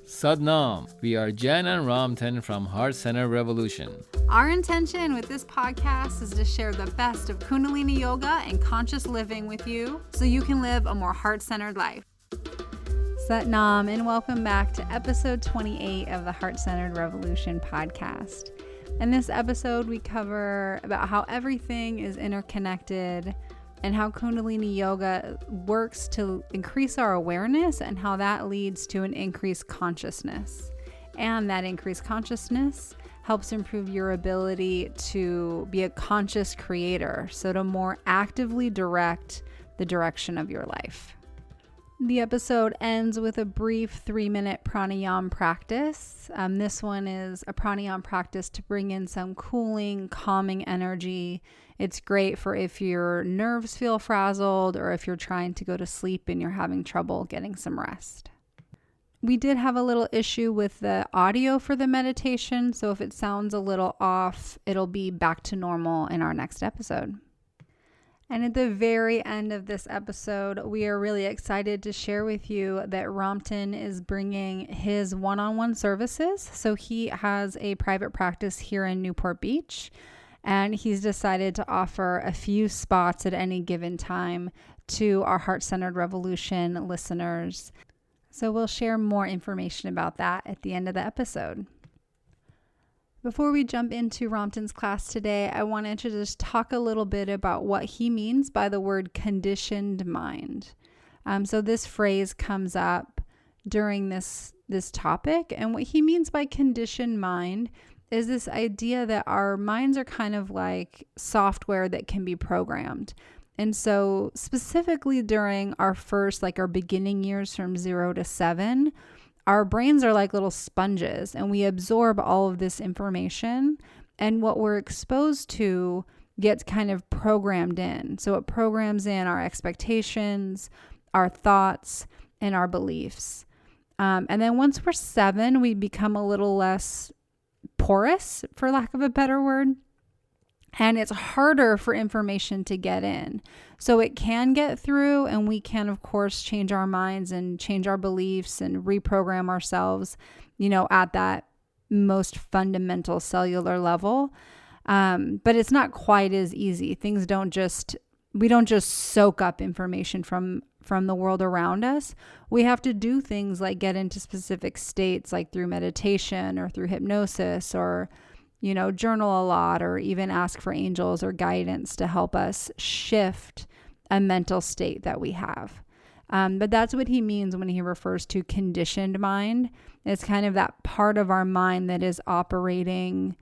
Sadnam. We are Jen and Ramtin from Heart Center Revolution. Our intention with this podcast is to share the best of Kundalini yoga and conscious living with you so you can live a more heart-centered life. Satnam, and welcome back to episode 28 of the Heart Centered Revolution podcast. In this episode, we cover about how everything is interconnected and how Kundalini yoga works to increase our awareness and how that leads to an increased consciousness. And that increased consciousness helps improve your ability to be a conscious creator, so to more actively direct the direction of your life. The episode ends with a brief 3-minute pranayama practice. This one is a pranayama practice to bring in some cooling, calming energy. It's great for if your nerves feel frazzled or if you're trying to go to sleep and you're having trouble getting some rest. We did have a little issue with the audio for the meditation, so if it sounds a little off, it'll be back to normal in our next episode. And at the very end of this episode, we are really excited to share with you that Ramtin is bringing his one-on-one services. So he has a private practice here in Newport Beach, and he's decided to offer a few spots at any given time to our Heart Centered Revolution listeners. So we'll share more information about that at the end of the episode. Before we jump into Ramtin's class today, I wanted to just talk a little bit about what he means by the word conditioned mind. So this phrase comes up during this topic, and what he means by conditioned mind is this idea that our minds are kind of like software that can be programmed. And so specifically during our beginning years from 0 to 7, our brains are like little sponges and we absorb all of this information, and what we're exposed to gets kind of programmed in. So it programs in our expectations, our thoughts, and our beliefs. And then once we're 7, we become a little less porous, for lack of a better word. And it's harder for information to get in. So it can get through, and we can, of course, change our minds and change our beliefs and reprogram ourselves, at that most fundamental cellular level. But it's not quite as easy. We don't just soak up information from the world around us. We have to do things like get into specific states, like through meditation or through hypnosis, or journal a lot, or even ask for angels or guidance to help us shift a mental state that we have. But that's what he means when he refers to conditioned mind. It's kind of that part of our mind that is operating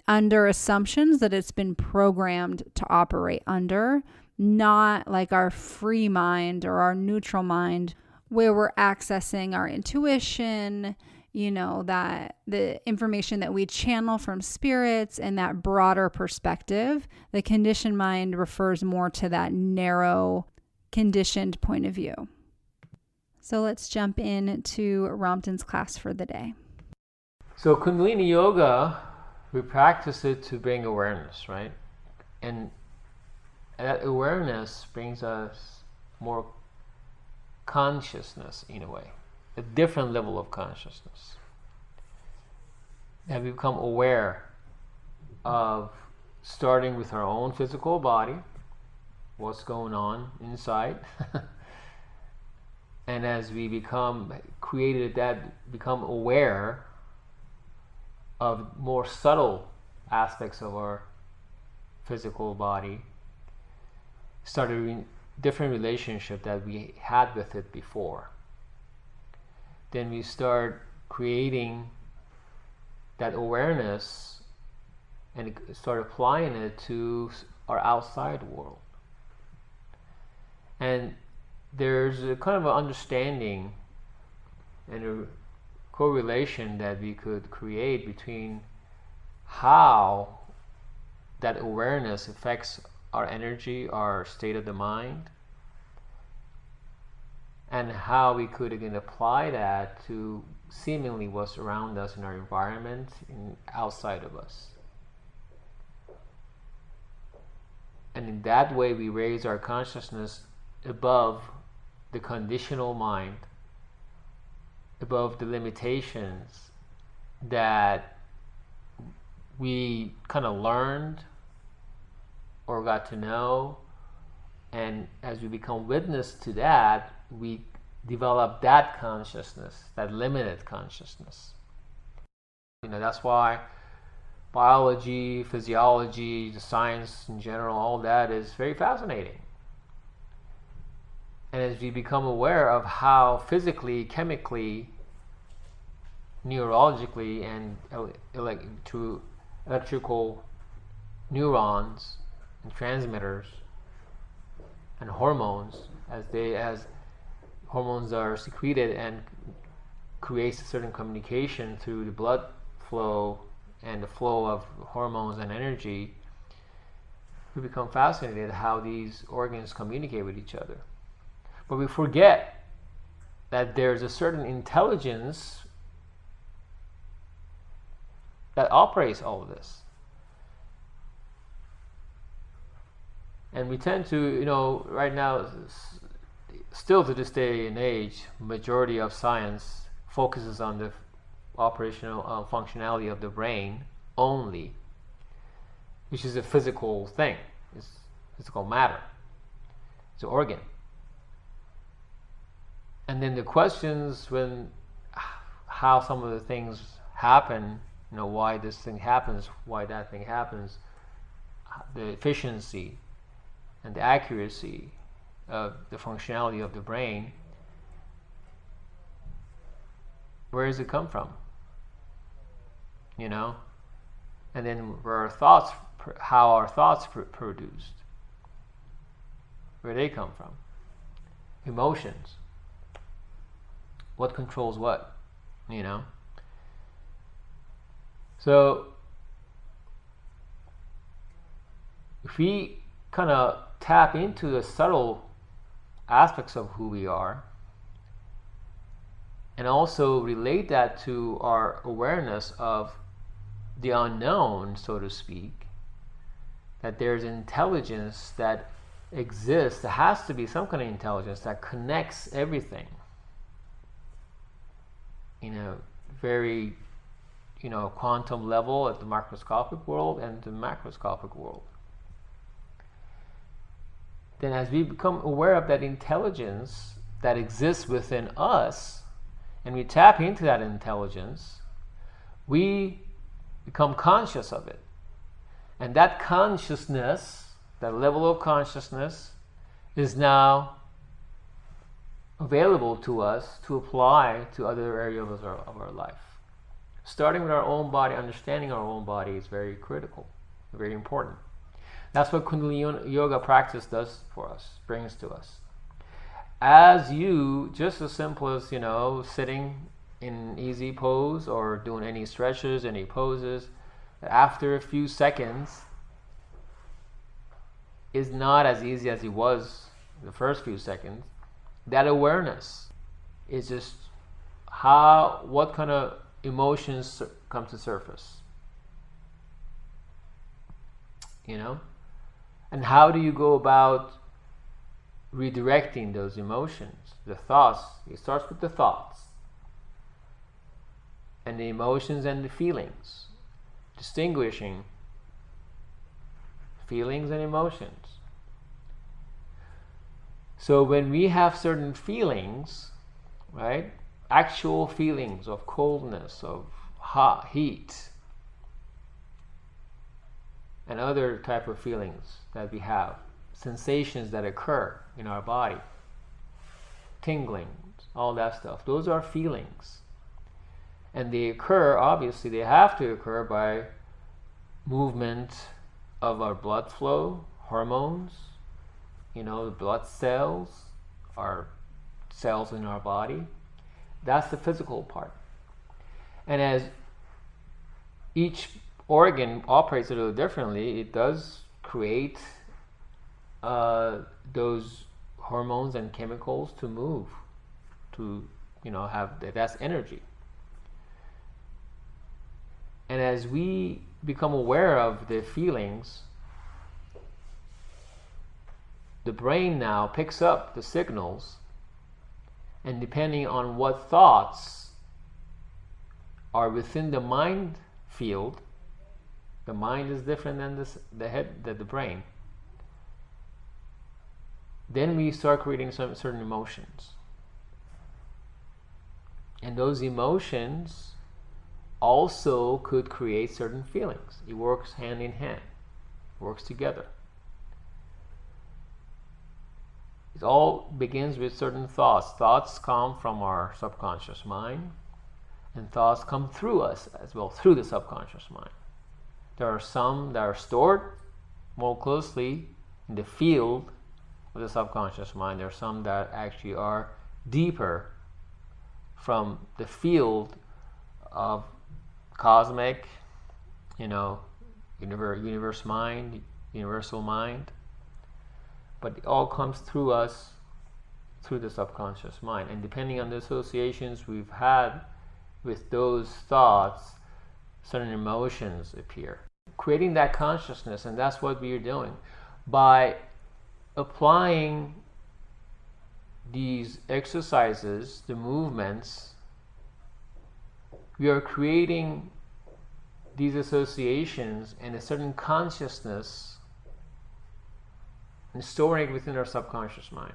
under assumptions that it's been programmed to operate under, not like our free mind or our neutral mind, where we're accessing our intuition, that the information that we channel from spirits and that broader perspective. The conditioned mind refers more to that narrow, conditioned point of view. So let's jump into Ramtin's class for the day. So Kundalini yoga, we practice it to bring awareness, right? And that awareness brings us more consciousness in a way. A different level of consciousness. Have we become aware of starting with our own physical body, what's going on inside, and as we become aware of more subtle aspects of our physical body, start a different relationship that we had with it before. Then we start creating that awareness and start applying it to our outside world. And there's a kind of an understanding and a correlation that we could create between how that awareness affects our energy, our state of the mind, and how we could again apply that to seemingly what's around us in our environment and outside of us. And in that way we raise our consciousness above the conditional mind above the limitations that we kind of learned or got to know, and as we become witness to that, we develop that consciousness, that limited consciousness. That's why biology, physiology, the science in general, all that is very fascinating. And as we become aware of how physically, chemically, neurologically, and through electrical neurons and transmitters and hormones, as hormones are secreted and creates a certain communication through the blood flow and the flow of hormones and energy, we become fascinated how these organs communicate with each other. But we forget that there's a certain intelligence that operates all of this. And we tend to, right now, still to this day and age, majority of science focuses on the operational functionality of the brain only, which is a physical thing. It's physical matter. It's an organ. And then the questions how some of the things happen, why this thing happens, why that thing happens, the efficiency and the accuracy of the functionality of the brain, where does it come from? And then where our thoughts, how our thoughts produced, where they come from. Emotions. What controls what, So if we kind of tap into the subtle aspects of who we are, and also relate that to our awareness of the unknown, so to speak, that there's intelligence that exists, there has to be some kind of intelligence that connects everything. Very, quantum level at the microscopic world and the macroscopic world. Then as we become aware of that intelligence that exists within us, and we tap into that intelligence, we become conscious of it. And that consciousness, that level of consciousness, is now available to us to apply to other areas of our life. Starting with our own body, understanding our own body is very critical, very important. That's what Kundalini yoga practice does for us, brings to us. As you, just as simple as, sitting in easy pose or doing any stretches, any poses, after a few seconds is not as easy as it was the first few seconds. That awareness is just what kind of emotions come to surface, and how do you go about redirecting those emotions, the thoughts. It starts with the thoughts and the emotions and the feelings, distinguishing feelings and emotions. So when we have certain feelings, right, actual feelings of coldness, of heat, and other type of feelings that we have, sensations that occur in our body, tingling, all that stuff, those are feelings. And they occur, obviously they have to occur by movement of our blood flow, hormones, the blood cells, our cells in our body. That's the physical part. And as each organ operates a little differently, it does create those hormones and chemicals to move, to that's energy. And as we become aware of the feelings, the brain now picks up the signals, and depending on what thoughts are within the mind field. The mind is different than the head, the brain. Then we start creating some certain emotions. And those emotions also could create certain feelings. It works hand in hand. It works together. It all begins with certain thoughts. Thoughts come from our subconscious mind, and thoughts come through us as well, through the subconscious mind. There are some that are stored more closely in the field of the subconscious mind. There are some that actually are deeper from the field of cosmic, universe mind, universal mind. But it all comes through us, through the subconscious mind. And depending on the associations we've had with those thoughts, certain emotions appear. Creating that consciousness, and that's what we are doing. By applying these exercises, the movements, we are creating these associations and a certain consciousness and storing it within our subconscious mind.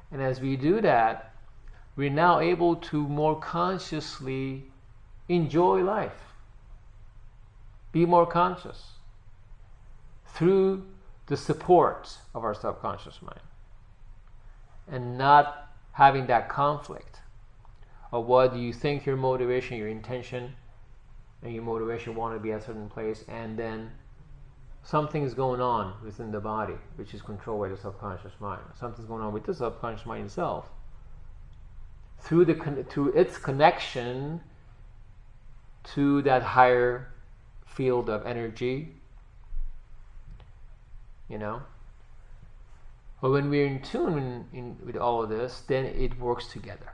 And as we do that, we're now able to more consciously enjoy life, be more conscious through the support of our subconscious mind, and not having that conflict of what you think your motivation, your intention, and your motivation want to be at a certain place, and then something's going on within the body, which is controlled by the subconscious mind. Something's going on with the subconscious mind itself. Through its connection to that higher field of energy, But when we're in tune with all of this, then it works together.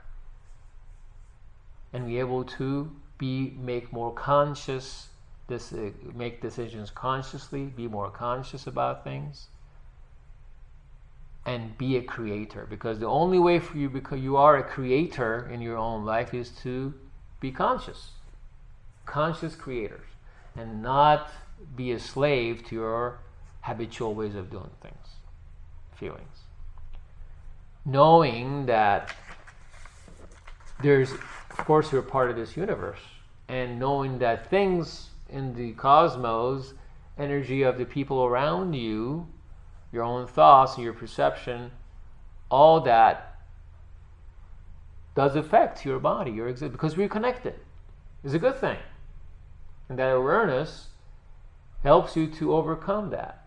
And we're able to make more conscious, make decisions consciously, be more conscious about things, and be a creator. Because the only way for you, because you are a creator in your own life, is to be conscious creators, and not be a slave to your habitual ways of doing things, feelings. Knowing that of course, you're part of this universe, and knowing that things in the cosmos, energy of the people around you, your own thoughts and your perception, all that does affect your body, your existence, because we're connected. It's a good thing. And that awareness helps you to overcome that,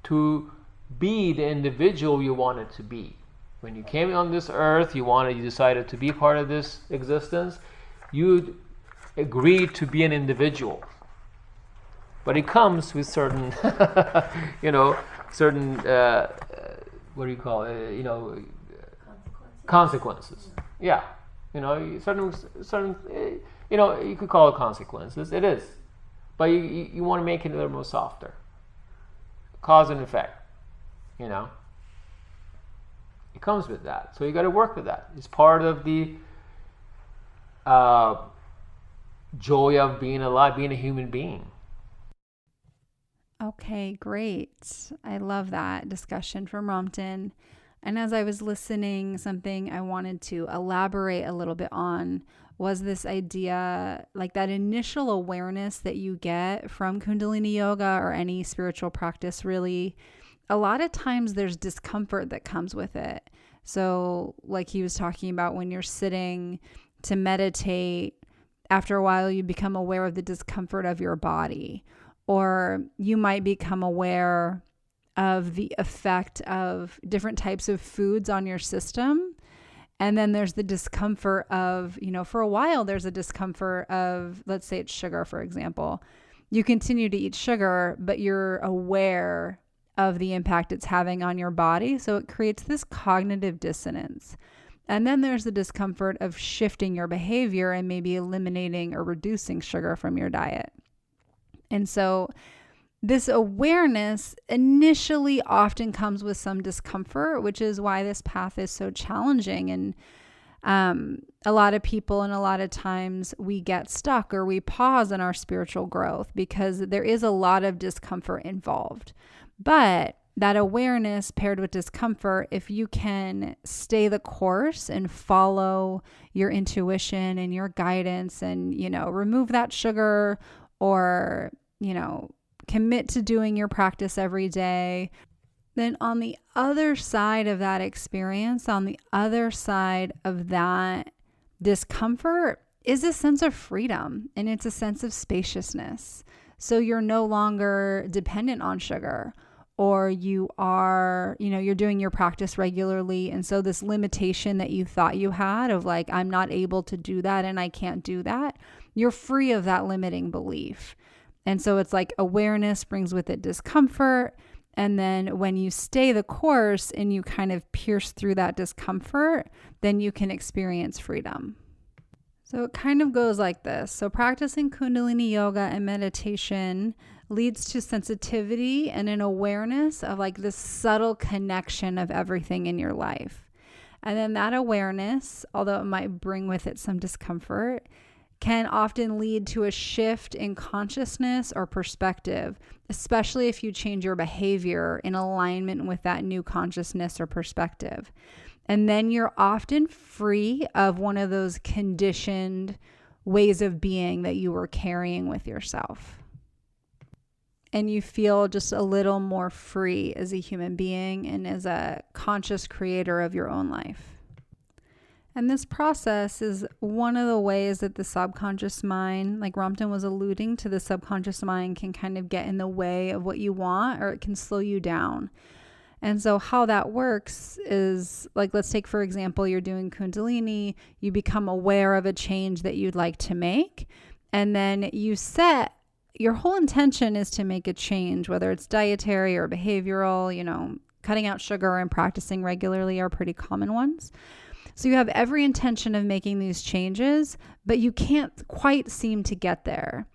to be the individual you wanted to be. When you came on this earth, you decided to be part of this existence, you agreed to be an individual. But it comes with certain, certain, what do you call it, consequences. Yeah. Certain, you could call it consequences. It is. But you want to make it a little more softer. Cause and effect, It comes with that. So you got to work with that. It's part of the joy of being alive, being a human being. Okay, great. I love that discussion from Ramtin. And as I was listening, something I wanted to elaborate a little bit on was this idea, like that initial awareness that you get from Kundalini yoga or any spiritual practice, really. A lot of times there's discomfort that comes with it. So like he was talking about, when you're sitting to meditate, after a while you become aware of the discomfort of your body, or you might become aware of the effect of different types of foods on your system. And then there's the discomfort of, for a while there's a discomfort of, let's say it's sugar, for example. You continue to eat sugar, but you're aware of the impact it's having on your body. So it creates this cognitive dissonance. And then there's the discomfort of shifting your behavior and maybe eliminating or reducing sugar from your diet. And so this awareness initially often comes with some discomfort, which is why this path is so challenging. And A lot of people and a lot of times we get stuck or we pause in our spiritual growth because there is a lot of discomfort involved. But that awareness paired with discomfort, if you can stay the course and follow your intuition and your guidance and, remove that sugar or, commit to doing your practice every day, then on the other side of that experience, on the other side of that discomfort is a sense of freedom and it's a sense of spaciousness. So you're no longer dependent on sugar, or you are, you're doing your practice regularly. And so this limitation that you thought you had of like, I'm not able to do that and I can't do that, you're free of that limiting belief. And so it's like awareness brings with it discomfort. And then when you stay the course and you kind of pierce through that discomfort, then you can experience freedom. So it kind of goes like this. So practicing Kundalini yoga and meditation leads to sensitivity and an awareness of like this subtle connection of everything in your life. And then that awareness, although it might bring with it some discomfort, can often lead to a shift in consciousness or perspective, especially if you change your behavior in alignment with that new consciousness or perspective. And then you're often free of one of those conditioned ways of being that you were carrying with yourself. And you feel just a little more free as a human being and as a conscious creator of your own life. And this process is one of the ways that the subconscious mind, like Ramtin was alluding to, the subconscious mind can kind of get in the way of what you want, or it can slow you down. And so how that works is, like, let's take, for example, you're doing Kundalini, you become aware of a change that you'd like to make, and then you set, your whole intention is to make a change, whether it's dietary or behavioral, cutting out sugar and practicing regularly are pretty common ones. So you have every intention of making these changes, but you can't quite seem to get there.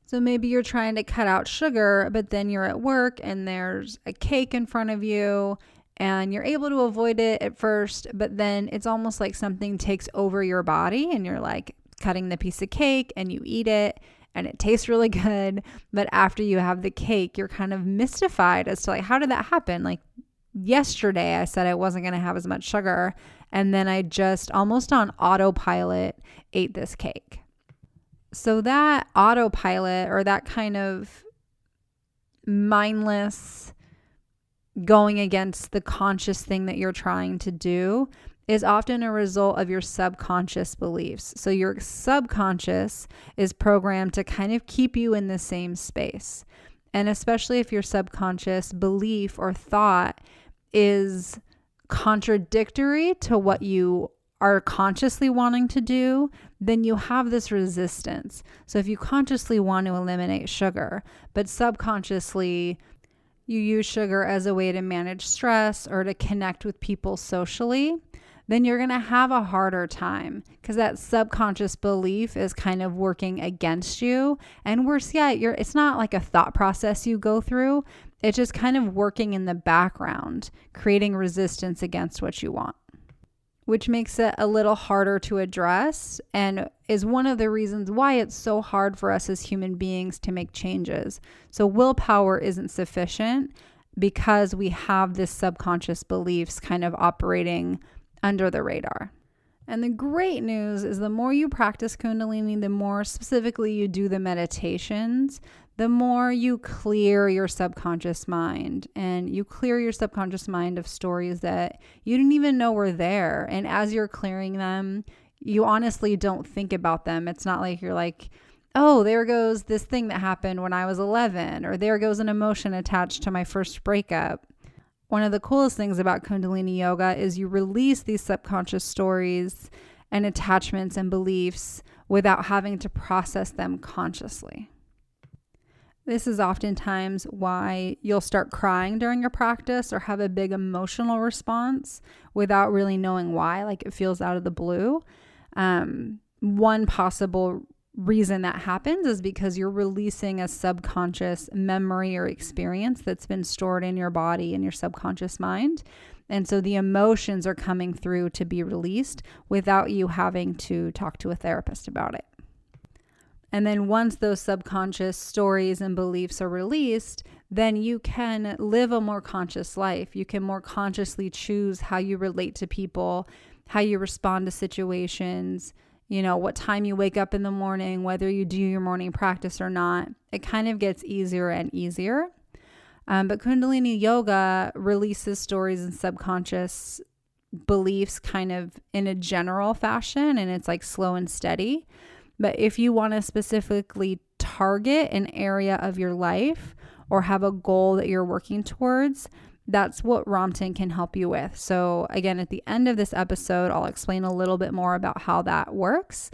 So maybe you're trying to cut out sugar, but then you're at work and there's a cake in front of you and you're able to avoid it at first, but then it's almost like something takes over your body and you're like cutting the piece of cake and you eat it and it tastes really good. But after you have the cake, you're kind of mystified as to like, how did that happen? Like yesterday I said I wasn't going to have as much sugar, and then I just almost on autopilot ate this cake. So that autopilot, or that kind of mindless going against the conscious thing that you're trying to do, is often a result of your subconscious beliefs. So your subconscious is programmed to kind of keep you in the same space. And especially if your subconscious belief or thought is contradictory to what you are consciously wanting to do, then you have this resistance. So if you consciously want to eliminate sugar, but subconsciously you use sugar as a way to manage stress or to connect with people socially, then you're going to have a harder time because that subconscious belief is kind of working against you. And worse yet, it's not like a thought process you go through. It's just kind of working in the background, creating resistance against what you want, which makes it a little harder to address and is one of the reasons why it's so hard for us as human beings to make changes. So willpower isn't sufficient because we have this subconscious beliefs kind of operating under the radar. And the great news is the more you practice Kundalini, the more specifically you do the meditations, the more you clear your subconscious mind, and you clear your subconscious mind of stories that you didn't even know were there. And as you're clearing them, you honestly don't think about them. It's not like you're like, oh, there goes this thing that happened when I was 11, or there goes an emotion attached to my first breakup. One of the coolest things about Kundalini yoga is you release these subconscious stories and attachments and beliefs without having to process them consciously. This is oftentimes why you'll start crying during your practice or have a big emotional response without really knowing why, like it feels out of the blue. One possible reason that happens is because you're releasing a subconscious memory or experience that's been stored in your body and your subconscious mind. And so the emotions are coming through to be released without you having to talk to a therapist about it. And then once those subconscious stories and beliefs are released, then you can live a more conscious life. You can more consciously choose how you relate to people, how you respond to situations, what time you wake up in the morning, whether you do your morning practice or not. It kind of gets easier and easier. But Kundalini Yoga releases stories and subconscious beliefs kind of in a general fashion, and it's like slow and steady. But if you want to specifically target an area of your life or have a goal that you're working towards, that's what Ramtin can help you with. So again, at the end of this episode, I'll explain a little bit more about how that works.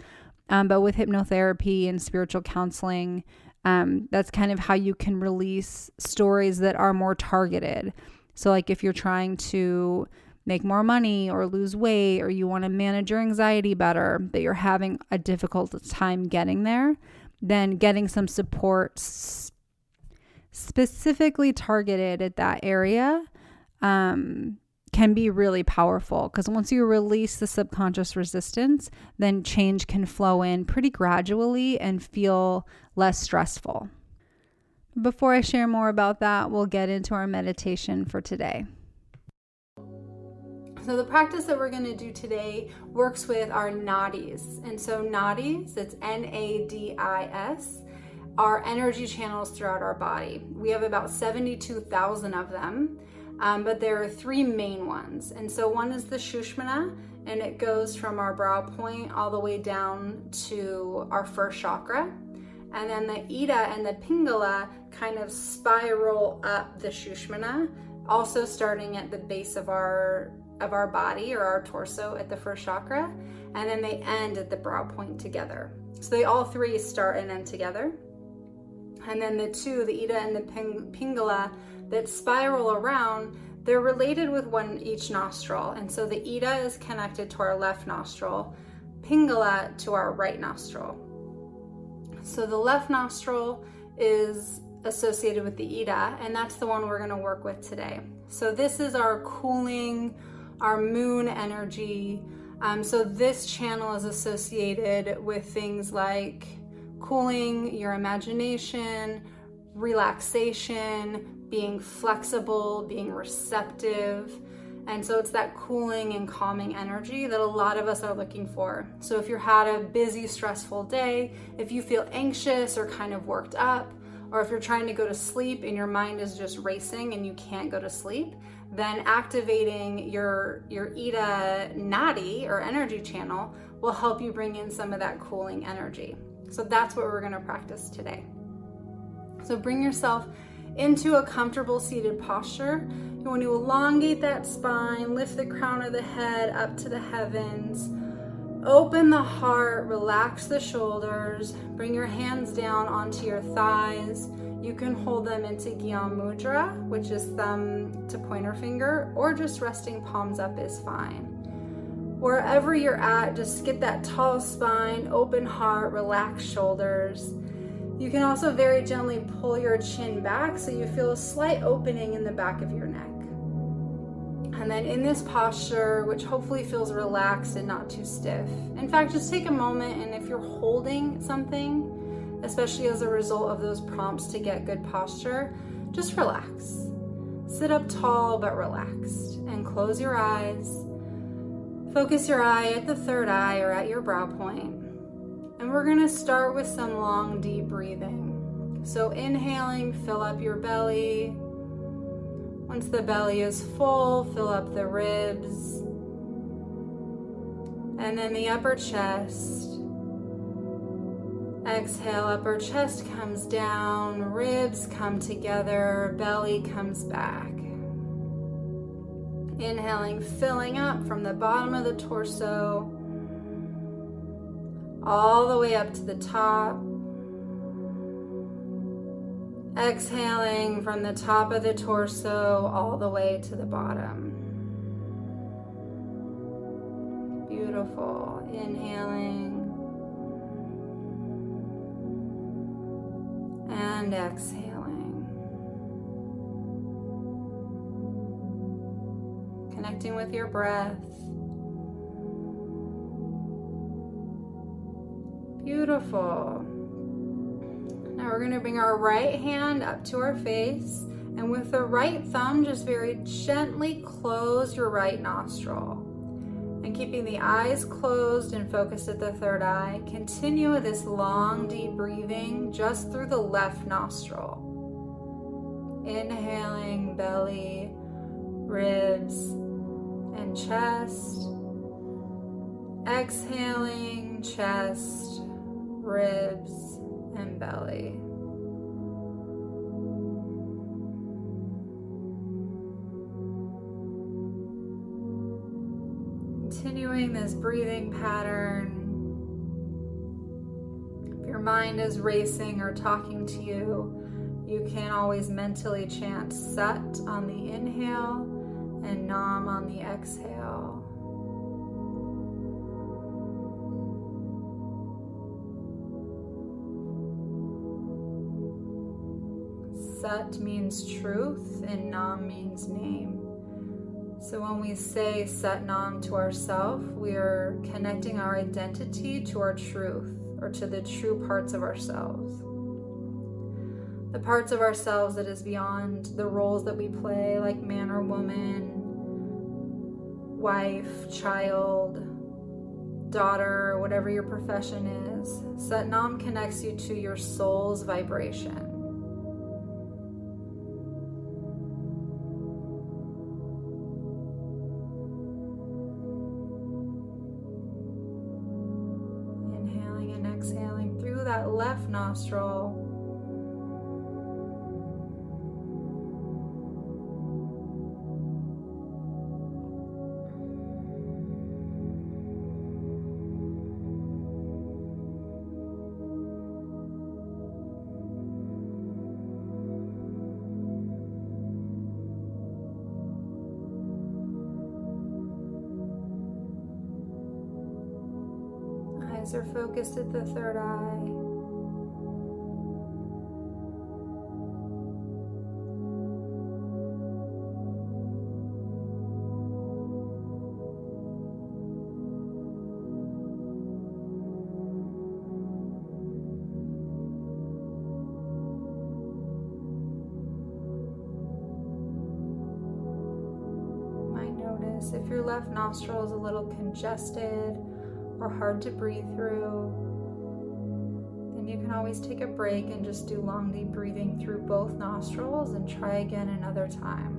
But with hypnotherapy and spiritual counseling, that's kind of how you can release stories that are more targeted. So like if you're trying to make more money or lose weight, or you want to manage your anxiety better, but you're having a difficult time getting there, then getting some support specifically targeted at that area can be really powerful, because once you release the subconscious resistance, then change can flow in pretty gradually and feel less stressful. Before I share more about that, we'll get into our meditation for today. So the practice that we're going to do today works with our nadis. And so nadis, it's Nadis, are energy channels throughout our body. We have about 72,000 of them, but there are three main ones. And so one is the Sushumna, and it goes from our brow point all the way down to our first chakra. And then the Ida and the Pingala kind of spiral up the Sushumna, also starting at the base of our body or our torso at the first chakra, and then they end at the brow point together. So they all three start and end together. And then the two, the Ida and the Pingala, that spiral around, they're related with one each nostril. And so the Ida is connected to our left nostril, Pingala to our right nostril. So the left nostril is associated with the Ida, and that's the one we're going to work with today. So this is our cooling, our moon energy. So this channel is associated with things like cooling your imagination, relaxation, being flexible, being receptive. And so it's that cooling and calming energy that a lot of us are looking for. So if you've had a busy, stressful day, if you feel anxious or kind of worked up, or if you're trying to go to sleep and your mind is just racing and you can't go to sleep, then activating your Ida nadi or energy channel will help you bring in some of that cooling energy. So that's what we're going to practice today. So bring yourself into a comfortable seated posture. You want to elongate that spine, lift the crown of the head up to the heavens, open the heart, relax the shoulders, bring your hands down onto your thighs. You can hold them into Gyan Mudra, which is thumb to pointer finger, or just resting palms up is fine. Wherever you're at, just get that tall spine, open heart, relaxed shoulders. You can also very gently pull your chin back so you feel a slight opening in the back of your neck. And then in this posture, which hopefully feels relaxed and not too stiff. In fact, just take a moment, and if you're holding something, especially as a result of those prompts to get good posture, just relax. Sit up tall but relaxed, and close your eyes. Focus your eye at the third eye or at your brow point. And we're going to start with some long, deep breathing. So inhaling, fill up your belly. Once the belly is full, fill up the ribs. And then the upper chest. Exhale, upper chest comes down, ribs come together, belly comes back. Inhaling, filling up from the bottom of the torso, all the way up to the top. Exhaling from the top of the torso all the way to the bottom. Beautiful. Inhaling. And exhaling. Connect connecting with your breath. Beautiful. Now we're going to bring our right hand up to our face, and with the right thumb, just very gently close your right nostril. And keeping the eyes closed and focused at the third eye, continue with this long, deep breathing just through the left nostril. Inhaling belly, ribs, and chest. Exhaling chest, ribs, and belly. Continuing this breathing pattern. If your mind is racing or talking to you, you can always mentally chant Sat on the inhale and Nam on the exhale. Sat means truth and Nam means name. So when we say Sat Nam to ourselves, we are connecting our identity to our truth, or to the true parts of ourselves. The parts of ourselves that is beyond the roles that we play, like man or woman, wife, child, daughter, whatever your profession is. Sat Nam connects you to your soul's vibration. Inhaling and exhaling through that left nostril. Eyes are focused at the third eye. You might notice if your left nostril is a little congested or hard to breathe through, then you can always take a break and just do long, deep breathing through both nostrils and try again another time.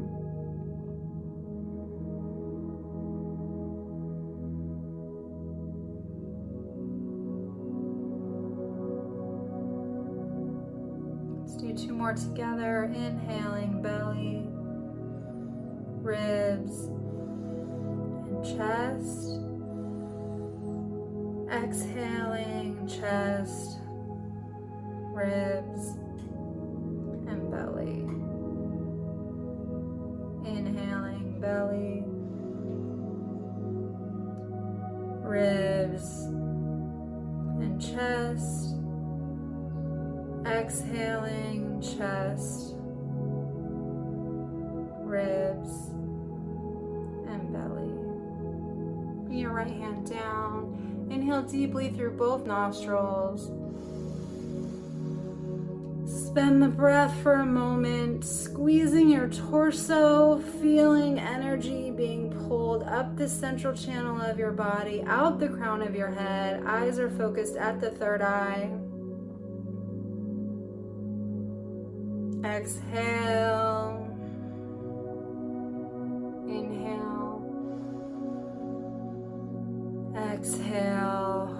Let's do two more together. Inhaling belly, ribs, and chest. Exhaling chest, ribs, and belly. Inhaling belly, ribs, and chest. Exhaling chest, ribs, and belly. Bring your right hand down. Inhale deeply through both nostrils. Suspend the breath for a moment, squeezing your torso, feeling energy being pulled up the central channel of your body, out the crown of your head. Eyes are focused at the third eye. Exhale. Inhale. Exhale.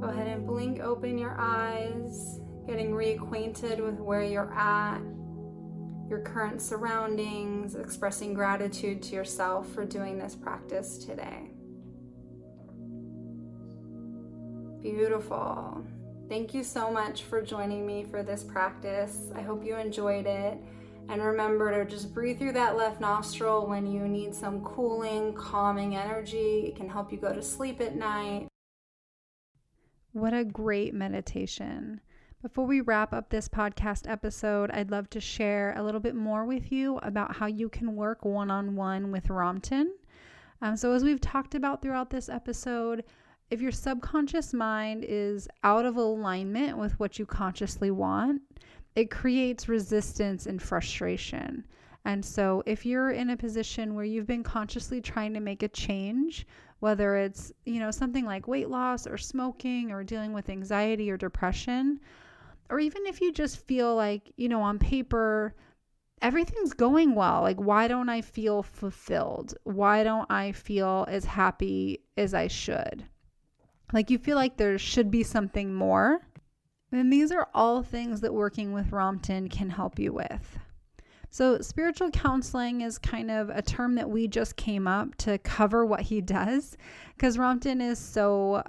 Go ahead and blink open your eyes, getting reacquainted with where you're at, your current surroundings, expressing gratitude to yourself for doing this practice today. Beautiful. Thank you so much for joining me for this practice. I hope you enjoyed it. And remember to just breathe through that left nostril when you need some cooling, calming energy. It can help you go to sleep at night. What a great meditation. Before we wrap up this podcast episode, I'd love to share a little bit more with you about how you can work one-on-one with Ramtin. So as we've talked about throughout this episode, if your subconscious mind is out of alignment with what you consciously want, it creates resistance and frustration. And so if you're in a position where you've been consciously trying to make a change, whether it's, something like weight loss or smoking or dealing with anxiety or depression, or even if you just feel like, on paper, everything's going well. Like, why don't I feel fulfilled? Why don't I feel as happy as I should? Like, you feel like there should be something more. And these are all things that working with Ramtin can help you with. So spiritual counseling is kind of a term that we just came up to cover what he does, because Ramtin is so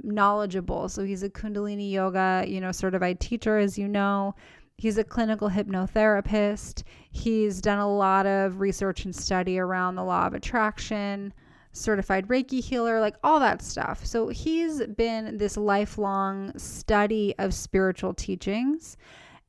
knowledgeable. So he's a Kundalini yoga, certified teacher, as you know. He's a clinical hypnotherapist. He's done a lot of research and study around the law of attraction, certified Reiki healer, like all that stuff. So he's been this lifelong study of spiritual teachings.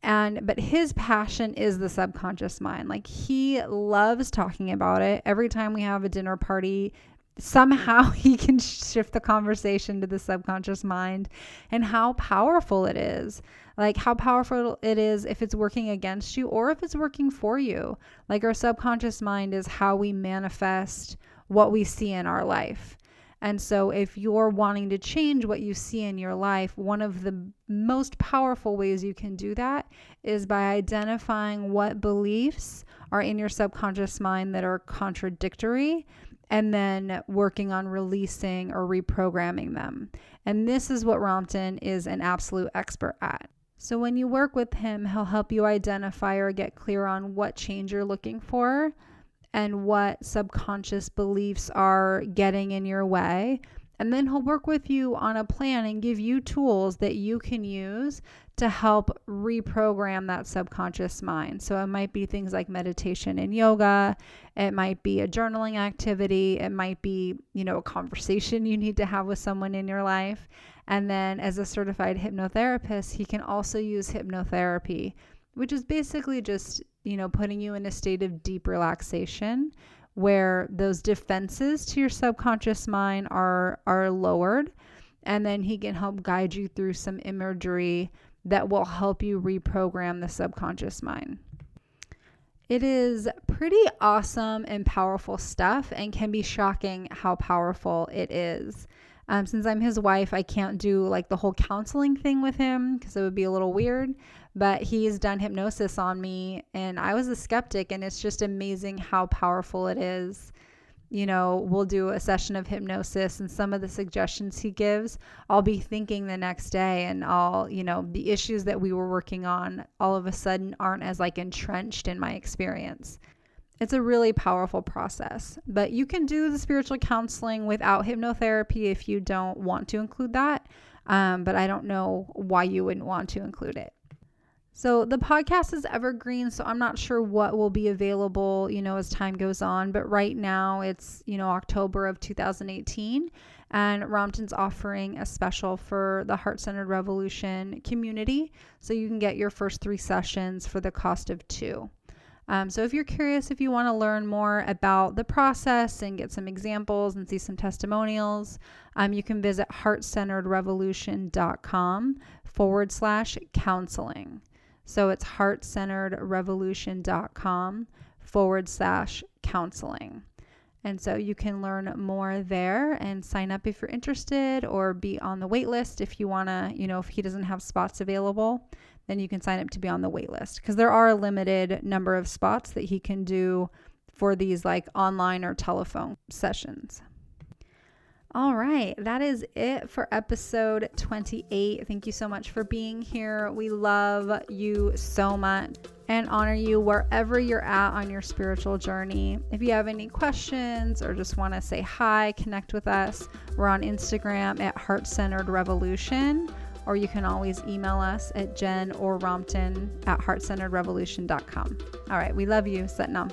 But his passion is the subconscious mind. Like, he loves talking about it. Every time we have a dinner party, somehow he can shift the conversation to the subconscious mind and how powerful it is. Like, how powerful it is if it's working against you or if it's working for you. Like, our subconscious mind is how we manifest what we see in our life. And so if you're wanting to change what you see in your life, one of the most powerful ways you can do that is by identifying what beliefs are in your subconscious mind that are contradictory, and then working on releasing or reprogramming them. And this is what Ramtin is an absolute expert at. So when you work with him, he'll help you identify or get clear on what change you're looking for and what subconscious beliefs are getting in your way. And then he'll work with you on a plan and give you tools that you can use to help reprogram that subconscious mind. So it might be things like meditation and yoga. It might be a journaling activity. It might be, a conversation you need to have with someone in your life. And then as a certified hypnotherapist, he can also use hypnotherapy, which is basically just, putting you in a state of deep relaxation where those defenses to your subconscious mind are lowered. And then he can help guide you through some imagery that will help you reprogram the subconscious mind. It is pretty awesome and powerful stuff, and can be shocking how powerful it is. Since I'm his wife, I can't do like the whole counseling thing with him because it would be a little weird, but he's done hypnosis on me and I was a skeptic, and it's just amazing how powerful it is. We'll do a session of hypnosis, and some of the suggestions he gives, I'll be thinking the next day, and the issues that we were working on all of a sudden aren't as like entrenched in my experience. It's a really powerful process, but you can do the spiritual counseling without hypnotherapy if you don't want to include that. But I don't know why you wouldn't want to include it. So the podcast is evergreen, so I'm not sure what will be available, as time goes on. But right now it's, October of 2018, and Ramtin's offering a special for the Heart-Centered Revolution community. So you can get your first 3 sessions for the cost of 2. So if you're curious, if you want to learn more about the process and get some examples and see some testimonials, you can visit heartcenteredrevolution.com/counseling. So it's heartcenteredrevolution.com/counseling. And so you can learn more there and sign up if you're interested, or be on the wait list if you want to, if he doesn't have spots available, then you can sign up to be on the wait list, because there are a limited number of spots that he can do for these like online or telephone sessions. All right, that is it for episode 28. Thank you so much for being here. We love you so much and honor you wherever you're at on your spiritual journey. If you have any questions or just want to say hi, connect with us, we're on Instagram at Heart-Centered Revolution, or you can always email us at Jen or Ramtin at heartcenteredrevolution.com. All right, we love you. Sat Nam.